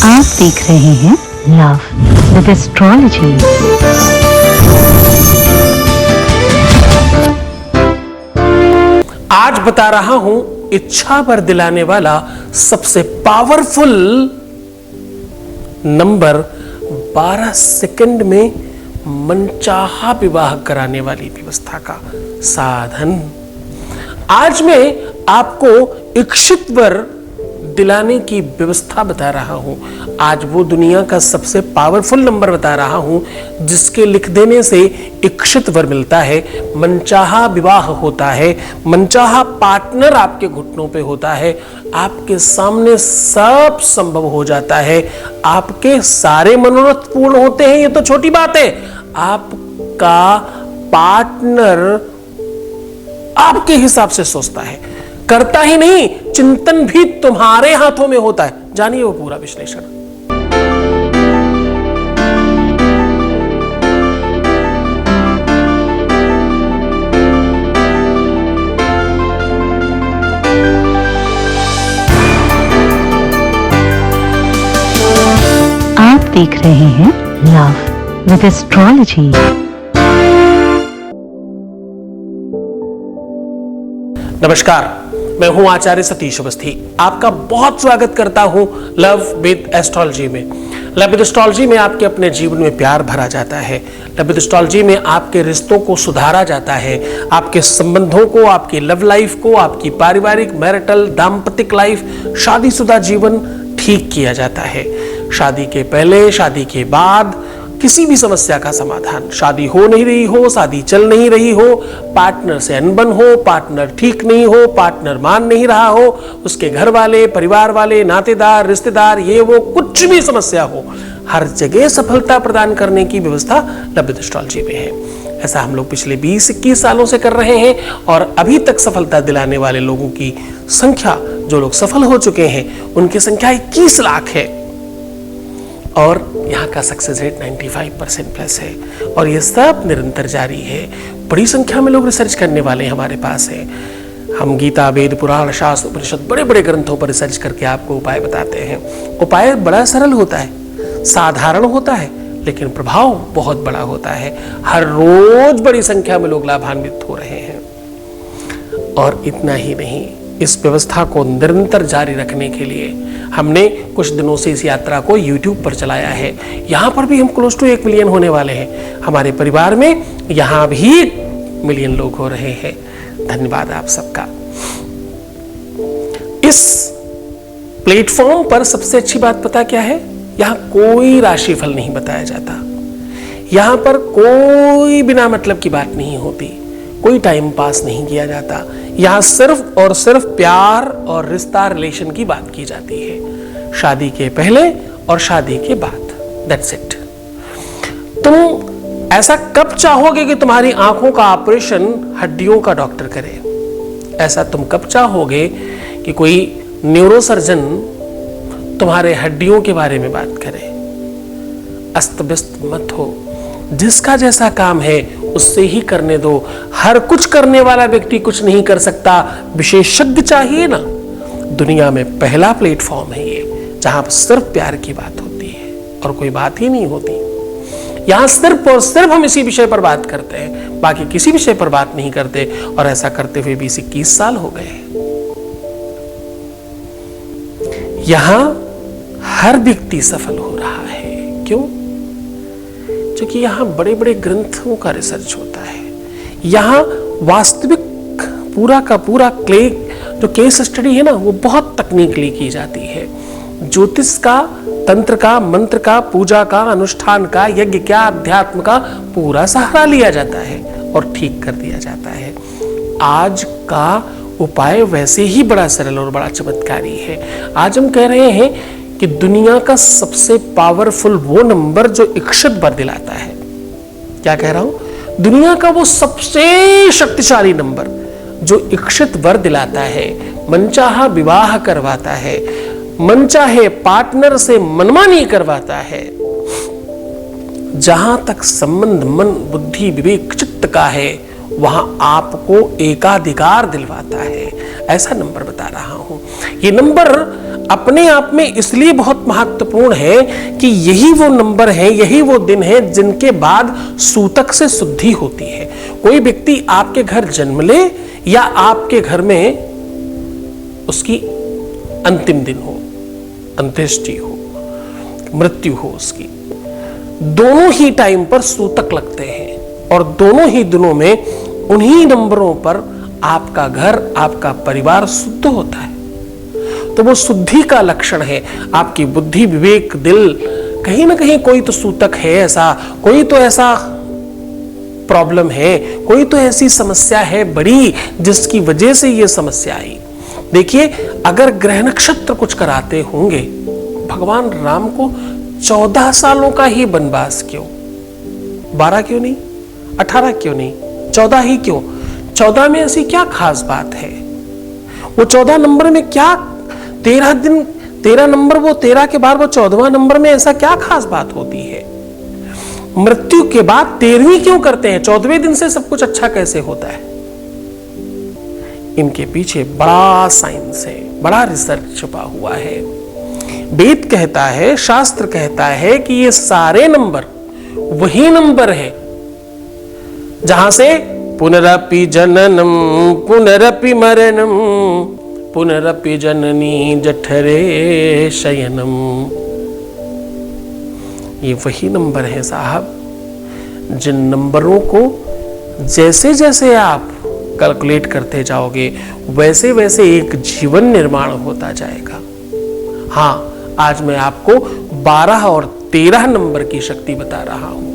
आप देख रहे हैं लव विद एस्ट्रोलॉजी। आज बता रहा हूं इच्छा पर दिलाने वाला सबसे पावरफुल नंबर 12 सेकंड में मनचाहा विवाह कराने वाली व्यवस्था का साधन। आज मैं आपको इच्छित वर दिलाने की व्यवस्था बता रहा हूं। आज वो दुनिया का सबसे पावरफुल नंबर बता रहा हूं जिसके लिख देने से इच्छित वर मिलता है, मनचाहा विवाह होता है, मनचाहा पार्टनर आपके घुटनों पे होता है, आपके सामने सब संभव हो जाता है, आपके सारे मनोरथ पूर्ण होते हैं। ये तो छोटी बात है, आपका पार्टनर आपके हिसाब से सोचता है, करता ही नहीं, चिंतन भी तुम्हारे हाथों में होता है। जानिए वो पूरा विश्लेषण। आप देख रहे हैं लव विद एस्ट्रोलॉजी। नमस्कार, मैं हूं आचार्य सतीश अवस्थी। आपका बहुत स्वागत करता हूं लव विद एस्ट्रोलॉजी में। लव विद एस्ट्रोलॉजी में आपके अपने जीवन में प्यार भरा जाता है। लव विद एस्ट्रोलॉजी में आपके रिश्तों को सुधारा जाता है, आपके संबंधों को, आपकी लव लाइफ को, आपकी पारिवारिक मैरिटल दाम्पतिक लाइफ, शादीशुदा जीवन ठीक किया जाता है। शादी के पहले, शादी के बाद किसी भी समस्या का समाधान, शादी हो नहीं रही हो, शादी चल नहीं रही हो, पार्टनर से अनबन हो, पार्टनर ठीक नहीं हो, पार्टनर मान नहीं रहा हो, उसके घर वाले, परिवार वाले, नातेदार, रिश्तेदार, ये वो कुछ भी समस्या हो, हर जगह सफलता प्रदान करने की व्यवस्था लव विद एस्ट्रोलॉजी में है। ऐसा हम लोग पिछले 20-21 सालों से कर रहे हैं और अभी तक सफलता दिलाने वाले लोगों की संख्या, जो लोग सफल हो चुके हैं उनकी संख्या 21 लाख है और यहाँ का सक्सेस रेट 95% प्लस है और ये सब निरंतर जारी है। बड़ी संख्या में लोग रिसर्च करने वाले हमारे पास हैं। हम गीता, वेद, पुराण, शास्त्र, उपनिषद, बड़े बड़े ग्रंथों पर रिसर्च करके आपको उपाय बताते हैं। उपाय बड़ा सरल होता है, साधारण होता है, लेकिन प्रभाव बहुत बड़ा होता है। हर रोज बड़ी संख्या में लोग लाभान्वित हो रहे हैं। और इतना ही नहीं, इस व्यवस्था को निरंतर जारी रखने के लिए हमने कुछ दिनों से इस यात्रा को YouTube पर चलाया है। यहाँ पर भी हम क्लोज टू 1 मिलियन होने वाले हैं। हमारे परिवार में यहाँ भी 1 मिलियन लोग हो रहे हैं। धन्यवाद आप सबका। इस प्लेटफॉर्म पर सबसे अच्छी बात पता क्या है? यहाँ कोई राशिफल नहीं बताया जाता। यहाँ पर कोई बिना मतलब की बात नहीं होती, कोई टाइम पास नहीं किया जाता। यहाँ सिर्फ और सिर्फ प्यार और रिश्ता, रिलेशन की बात की जाती है, शादी के पहले और शादी के बाद। That's it. तुम ऐसा कब चाहोगे कि तुम्हारी आंखों का ऑपरेशन हड्डियों का डॉक्टर करे? ऐसा तुम कब चाहोगे कि कोई न्यूरोसर्जन तुम्हारे हड्डियों के बारे में बात करे? अस्त व्यस्त मत हो, जिसका जैसा काम है उससे ही करने दो। हर कुछ करने वाला व्यक्ति कुछ नहीं कर सकता, विशेषज्ञ चाहिए ना। दुनिया में पहला प्लेटफॉर्म है ये, जहां पर सिर्फ प्यार की बात होती है और कोई बात ही नहीं होती। यहां सिर्फ और सिर्फ हम इसी विषय पर बात करते हैं, बाकी किसी विषय पर बात नहीं करते और ऐसा करते हुए 20-21 साल हो गए। यहां हर व्यक्ति सफल हो रहा है। क्यों? क्योंकि यहाँ बड़े बड़े ग्रंथों का रिसर्च होता है। यहाँ वास्तविक पूरा का पूरा जो केस स्टडी है ना, वो बहुत तकनीकली की जाती है। ज्योतिष का, तंत्र का, मंत्र का, पूजा का, अनुष्ठान का, यज्ञ का, अध्यात्म का पूरा सहारा लिया जाता है और ठीक कर दिया जाता है। आज का उपाय वैसे ही बड़ा सरल और बड़ा चमत्कारी है। आज हम कह रहे हैं कि दुनिया का सबसे पावरफुल वो नंबर जो इच्छित वर दिलाता है। क्या कह रहा हूं? दुनिया का वो सबसे शक्तिशाली नंबर जो इच्छित वर दिलाता है, मनचाहा विवाह करवाता है, मनचाहे पार्टनर से मनमानी करवाता है, जहां तक संबंध मन, बुद्धि, विवेक, चित्त का है, वहां आपको एकाधिकार दिलवाता है। ऐसा नंबर बता रहा हूं। ये नंबर अपने आप में इसलिए बहुत महत्वपूर्ण है कि यही वो नंबर है, यही वो दिन है जिनके बाद सूतक से शुद्धि होती है। कोई व्यक्ति आपके घर जन्म ले या आपके घर में उसकी अंतिम दिन हो, अंत्येष्टि हो, मृत्यु हो उसकी, दोनों ही टाइम पर सूतक लगते हैं और दोनों ही दिनों में उन्हीं नंबरों पर आपका घर, आपका परिवार शुद्ध होता है। तो वो शुद्धि का लक्षण है। आपकी बुद्धि, विवेक, दिल, कहीं ना कहीं कोई तो सूतक है ऐसा, कोई तो ऐसा प्रॉब्लम है, कोई तो ऐसी समस्या है बड़ी जिसकी वजह से ये समस्या आई। देखिए, अगर ग्रह नक्षत्र कुछ कराते होंगे, भगवान राम को 14 सालों का ही वनवास क्यों? 12 क्यों नहीं? 18 क्यों नहीं? 14 ही क्यों? 14 में ऐसी क्या खास बात है? वो 14 नंबर में क्या, 13 दिन, 13 नंबर, वो 13 के बाद वो 14वां नंबर में ऐसा क्या खास बात होती है? मृत्यु के बाद 13वीं क्यों करते हैं? 14वें दिन से सब कुछ अच्छा कैसे होता है? इनके पीछे बड़ा साइंस है, बड़ा रिसर्च छुपा हुआ है। वेद कहता है, शास्त्र कहता है कि ये सारे नंबर वही नंबर है जहां से पुनरपि जननम पुनरपि मरणम पुनरपि जननी जठरे शयनम, ये वही नंबर है साहब, जिन नंबरों को जैसे जैसे आप कैलकुलेट करते जाओगे वैसे वैसे एक जीवन निर्माण होता जाएगा। हाँ, आज मैं आपको 12 और 13 नंबर की शक्ति बता रहा हूं।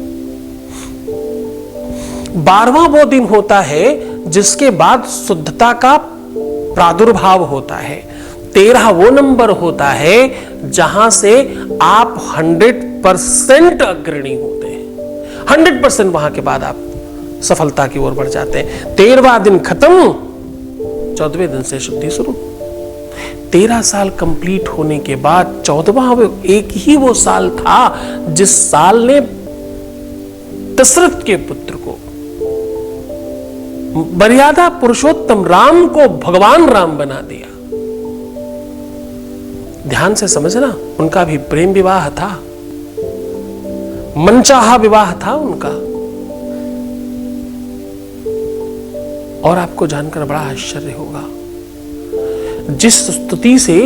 12वां वो दिन होता है जिसके बाद शुद्धता का प्रादुर्भाव होता है। 13 वो नंबर होता है जहां से आप 100% अग्रणी होते हैं। 100% वहां के बाद आप सफलता की ओर बढ़ जाते हैं। 13वां दिन खत्म, 14वें दिन से शुद्धि शुरू। 13 साल कंप्लीट होने के बाद 14वां एक ही वो साल था जिस साल ने दशरथ के पुत्र को, मर्यादा पुरुषोत्तम राम को भगवान राम बना दिया। ध्यान से समझना, उनका भी प्रेम विवाह था, मनचाहा विवाह था उनका। और आपको जानकर बड़ा आश्चर्य होगा, जिस स्तुति से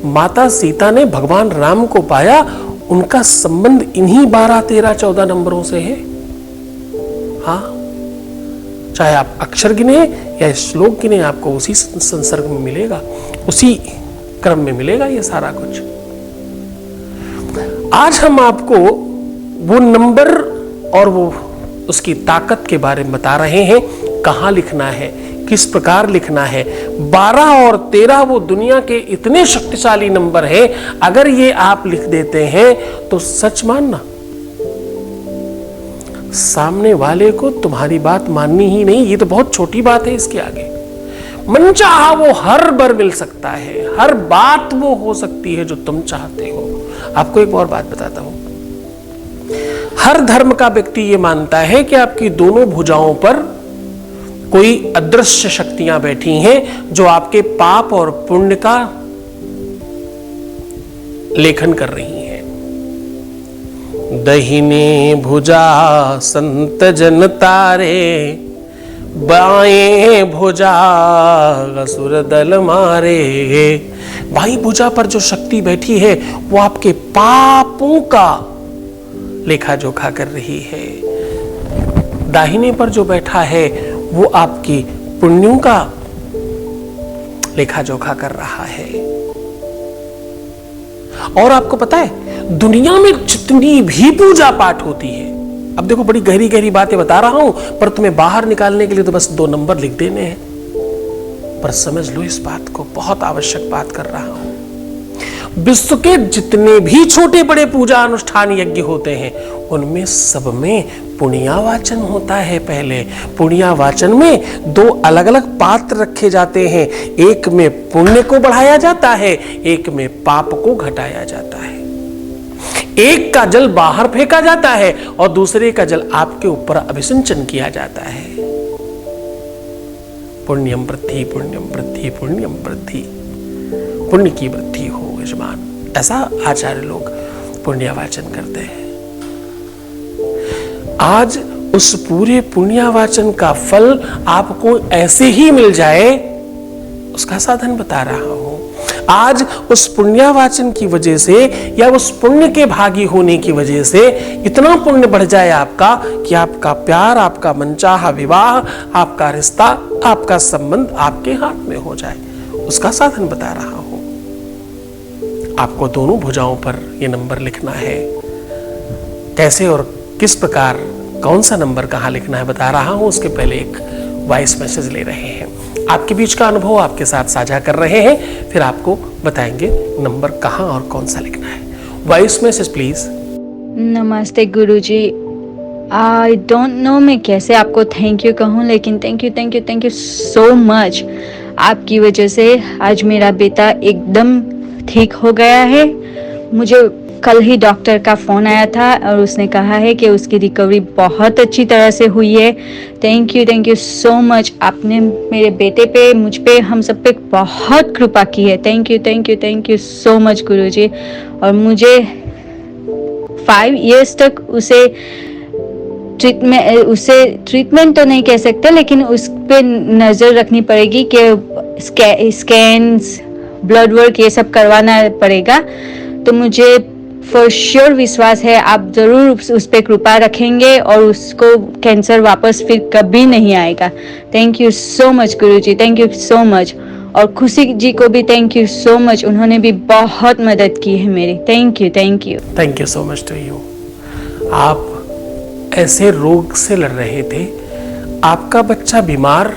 माता सीता ने भगवान राम को पाया, उनका संबंध इन्हीं 12, 13, 14 नंबरों से है। हाँ, चाहे आप अक्षर गिने या श्लोक गिने, आपको उसी संसर्ग में मिलेगा, उसी क्रम में मिलेगा ये सारा कुछ। आज हम आपको वो नंबर और वो उसकी ताकत के बारे में बता रहे हैं। कहां लिखना है, किस प्रकार लिखना है। 12 और 13 वो दुनिया के इतने शक्तिशाली नंबर हैं, अगर ये आप लिख देते हैं तो सच मानना, सामने वाले को तुम्हारी बात माननी ही नहीं, ये तो बहुत छोटी बात है इसके आगे। मनचाहा वो हर बार मिल सकता है, हर बात वो हो सकती है जो तुम चाहते हो। आपको एक और बात बताता हूं, हर धर्म का व्यक्ति ये मानता है कि आपकी दोनों भुजाओं पर कोई अदृश्य शक्तियां बैठी हैं जो आपके पाप और पुण्य का लेखन कर रही हैं। दहिने भुजा संत जन तारे, बाएं भुजा असुर दल मारे। बाई भुजा पर जो शक्ति बैठी है वो आपके पापों का लेखा जोखा कर रही है। दाहिने पर जो बैठा है वो आपकी पुण्यों का लेखा जोखा कर रहा है। और आपको पता है, दुनिया में जितनी भी पूजा पाठ होती है, अब देखो बड़ी गहरी गहरी बातें बता रहा हूं, पर तुम्हें बाहर निकालने के लिए तो बस 2 नंबर लिख देने हैं। पर समझ लो इस बात को, बहुत आवश्यक बात कर रहा हूं। विश्व के जितने भी छोटे बड़े पूजा अनुष्ठान यज्ञ होते हैं, उनमें सब में पुण्यावाचन होता है। पहले पुण्यावाचन में 2 अलग अलग पात्र रखे जाते हैं, एक में पुण्य को बढ़ाया जाता है, एक में पाप को घटाया जाता है। एक का जल बाहर फेंका जाता है और दूसरे का जल आपके ऊपर अभिसिंचन किया जाता है। पुण्यम वृद्धि पुण्यम वृद्धि पुण्यम वृद्धि, पुण्य की वृद्धि हो, यजमान, ऐसा आचार्य लोग पुण्यवाचन करते हैं। आज उस पूरे पुण्यवाचन का फल आपको ऐसे ही मिल जाए, उसका साधन बता रहा हूं। आज उस पुण्यवाचन की वजह से या उस पुण्य के भागी होने की वजह से इतना पुण्य बढ़ जाए आपका कि आपका प्यार, आपका मनचाहा विवाह, आपका रिश्ता, आपका संबंध आपके हाथ में हो जाए, उसका साधन बता रहा हूं। आपको दोनों भुजाओं पर यह नंबर लिखना है। कैसे और किस प्रकार, कौन सा नंबर कहां लिखना है बता रहा हूं। उसके पहले एक वॉइस मैसेज ले रहे हैं, आपके बीच का अनुभव आपके साथ साझा कर रहे हैं, फिर आपको बताएंगे नंबर कहां और कौन सा लिखना है। Voice message please. नमस्ते गुरुजी, आई डोंट नो मैं कैसे आपको थैंक यू कहूँ, लेकिन थैंक यू सो मच। आपकी वजह से आज मेरा बेटा एकदम ठीक हो गया है। मुझे कल ही डॉक्टर का फ़ोन आया था और उसने कहा है कि उसकी रिकवरी बहुत अच्छी तरह से हुई है। Thank you so much. आपने मेरे बेटे पे, मुझ पे, हम सब पे बहुत कृपा की है। थैंक यू सो मच गुरुजी। और मुझे 5 इयर्स तक उसे ट्रीटमेंट तो नहीं कह सकते, लेकिन उस पे नज़र रखनी पड़ेगी कि स्कैन्स, ब्लड वर्क ये सब करवाना पड़ेगा। तो मुझे फॉर श्योर विश्वास है आप ज़रूर उस पर कृपा रखेंगे और उसको कैंसर वापस फिर कभी नहीं आएगा। Thank you so much Guruji, thank you so much. और खुशी जी को भी थैंक यू सो मच, उन्होंने भी बहुत मदद की है मेरी। Thank you so much to you. आप ऐसे रोग से लड़ रहे थे, आपका बच्चा बीमार।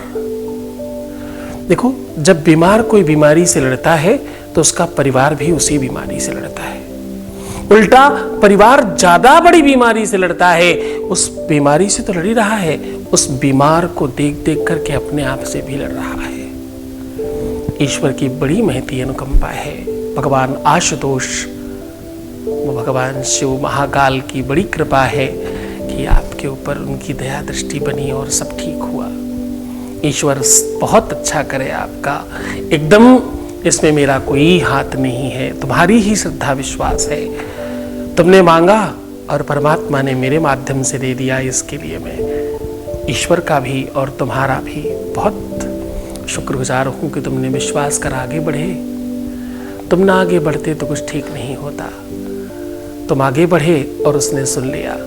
देखो, जब बीमार कोई बीमारी से लड़ता है तो उसका परिवार भी उसी बीमारी से लड़ता है। उल्टा परिवार ज्यादा बड़ी बीमारी से लड़ता है, उस बीमारी से तो लड़ ही रहा है, उस बीमार को देख देख करके अपने आप से भी लड़ रहा है। ईश्वर की बड़ी महती अनुकंपा है। भगवान आशुतोष, भगवान शिव महाकाल की बड़ी कृपा है कि आपके ऊपर उनकी दया दृष्टि बनी और सब ठीक हुआ। ईश्वर बहुत अच्छा करे आपका। एकदम इसमें मेरा कोई हाथ नहीं है, तुम्हारी ही श्रद्धा विश्वास है। तुमने मांगा और परमात्मा ने मेरे माध्यम से दे दिया। इसके लिए मैं ईश्वर का भी और तुम्हारा भी बहुत शुक्रगुजार हूं कि तुमने विश्वास कर आगे बढ़े। तुम ना आगे बढ़ते तो कुछ ठीक नहीं होता। तुम आगे बढ़े और उसने सुन लिया।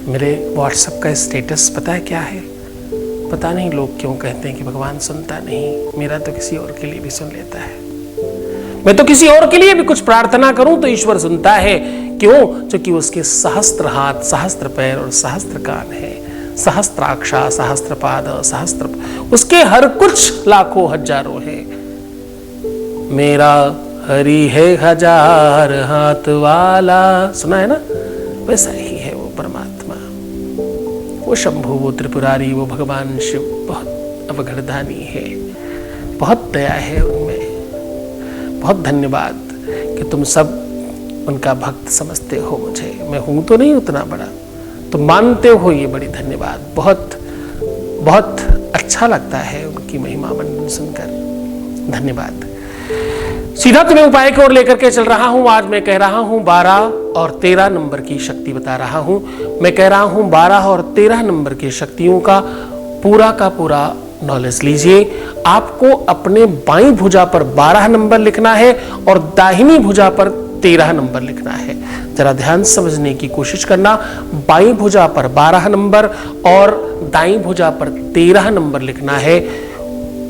मेरे व्हाट्सएप का स्टेटस पता है क्या है? पता नहीं लोग क्यों कहते हैं कि भगवान सुनता नहीं। मेरा तो किसी और के लिए भी सुन लेता है। मैं तो किसी और के लिए भी कुछ प्रार्थना करूं तो ईश्वर सुनता है। क्यों? क्योंकि उसके सहस्त्र हाथ, सहस्त्र पैर और सहस्त्र कान है। सहस्त्राक्षा, सहस्त्रपाद, सहस्त्र, उसके हर कुछ लाखों हजारों है। मेरा हरि है हजार हाथ वाला, सुना है ना? वैसा ही है वो परमात्मा, वो शंभु, वो त्रिपुरारी, वो भगवान शिव बहुत अवगढ़दानी है। बहुत दया है उनमें। बहुत धन्यवाद कि तुम सब उनका भक्त समझते हो मुझे। मैं हूं तो नहीं उतना बड़ा, तुम मानते हो, ये बड़ी धन्यवाद। बहुत बहुत अच्छा लगता है उनकी महिमा मंडन सुनकर। धन्यवाद। सीधा तुम्हें उपाय की ओर लेकर के चल रहा हूं। आज मैं कह रहा हूं 12 और 13 नंबर की शक्ति बता रहा हूं। मैं कह रहा हूं 12 और 13 नंबर की शक्तियों का पूरा नॉलेज लीजिए। आपको अपने बाईं भुजा पर 12 नंबर लिखना है और दाहिनी भुजा पर 13 नंबर लिखना है। जरा ध्यान समझने की कोशिश करना। बाईं भुजा पर 12 नंबर और दाईं भुजा पर 13 नंबर लिखना है।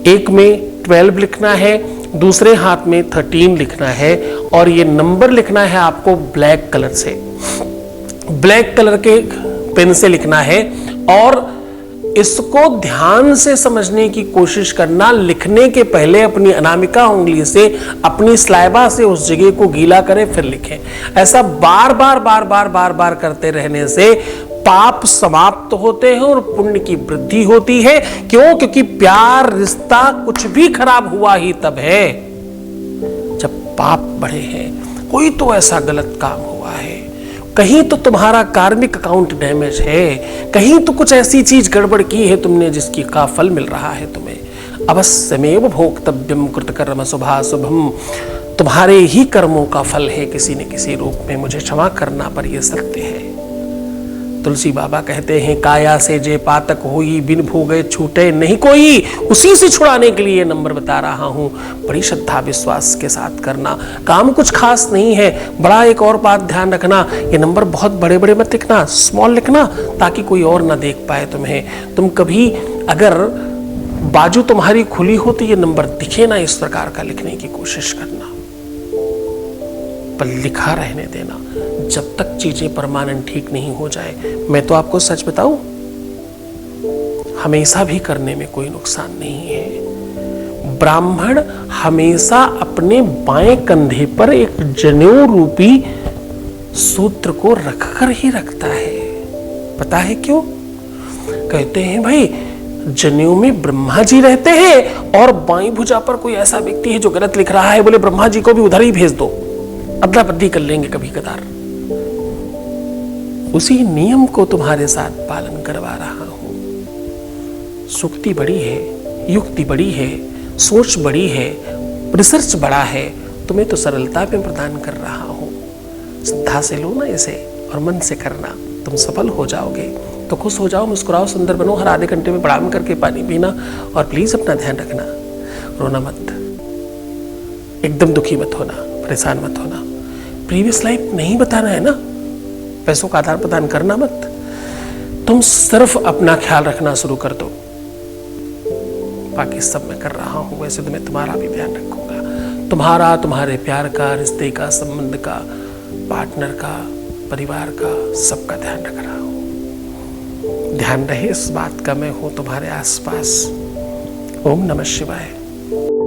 एक में 12 लिखना है, दूसरे हाथ में 13 लिखना है और ये नंबर लिखना है आपको ब्लैक कलर से, ब्लैक कलर के पेन से लिखना है। और इसको ध्यान से समझने की कोशिश करना। लिखने के पहले अपनी अनामिका उंगली से, अपनी स्लाइबा से उस जगह को गीला करें फिर लिखें। ऐसा बार बार करते रहने से पाप समाप्त होते हैं और पुण्य की वृद्धि होती है। क्यों? क्योंकि प्यार, रिश्ता कुछ भी खराब हुआ ही तब है जब पाप बढ़े हैं। कोई तो ऐसा गलत काम हुआ है, कहीं तो तुम्हारा कार्मिक अकाउंट डैमेज है, कहीं तो कुछ ऐसी चीज गड़बड़ की है तुमने जिसकी का फल मिल रहा है तुम्हें। अवश्यमेव भोक्तव्यम कृतकर्म शुभाशुभम। तुम्हारे ही कर्मों का फल है किसी न किसी रूप में, मुझे क्षमा करना पर यह सत्य है। तुलसी बाबा कहते हैं, काया से जे पातक होई, बिन भोगे छूटे नहीं कोई। उसी से छुड़ाने के लिए ये नंबर बता रहा हूं, बड़ी श्रद्धा विश्वास के साथ करना। काम कुछ खास नहीं है। बड़ा एक और बात ध्यान रखना, ये नंबर बहुत बड़े बड़े मत लिखना, स्मॉल लिखना, ताकि कोई और ना देख पाए तुम्हें। तुम कभी अगर बाजू तुम्हारी खुली हो तो ये नंबर दिखे ना, इस प्रकार का लिखने की कोशिश करना, पर लिखा रहने देना जब तक चीजें परमानेंट ठीक नहीं हो जाए। मैं तो आपको सच बताऊं, हमेशा भी करने में कोई नुकसान नहीं है। ब्राह्मण हमेशा अपने बाएं कंधे पर एक जनेऊ रूपी सूत्र को रखकर ही रखता है। पता है क्यों? कहते हैं भाई, जनेऊ में ब्रह्मा जी रहते हैं और बाईं भुजा पर कोई ऐसा व्यक्ति है जो गलत लिख रहा है, बोले ब्रह्मा जी को भी उधर ही भेज दो, अदला बदली कर लेंगे कभी कदार। उसी नियम को तुम्हारे साथ पालन करवा रहा हूं। सुक्ति बड़ी है, युक्ति बड़ी है, सोच बड़ी है, रिसर्च बड़ा है, तुम्हें तो सरलता में प्रदान कर रहा हूं। श्रद्धा से लो ना इसे और मन से करना, तुम सफल हो जाओगे। तो खुश हो जाओ, मुस्कुराओ, सुंदर बनो, हर आधे घंटे में प्रणाम करके पानी पीना, और प्लीज अपना ध्यान रखना, रोना मत, एकदम दुखी मत होना, परेशान मत होना। प्रीवियस लाइफ नहीं बताना है ना, पैसों का आदान प्रदान करना मत। तुम सिर्फ अपना ख्याल रखना शुरू कर दो, बाकी सब मैं कर रहा हूं। वैसे तो मैं तुम्हारा भी ध्यान रखूंगा, तुम्हारा, तुम्हारे प्यार का, रिश्ते का, संबंध का, पार्टनर का, परिवार का, सबका ध्यान रख रहा हूं। ध्यान रहे इस बात का, मैं हूं तुम्हारे आसपास। ओम नमः शिवाय।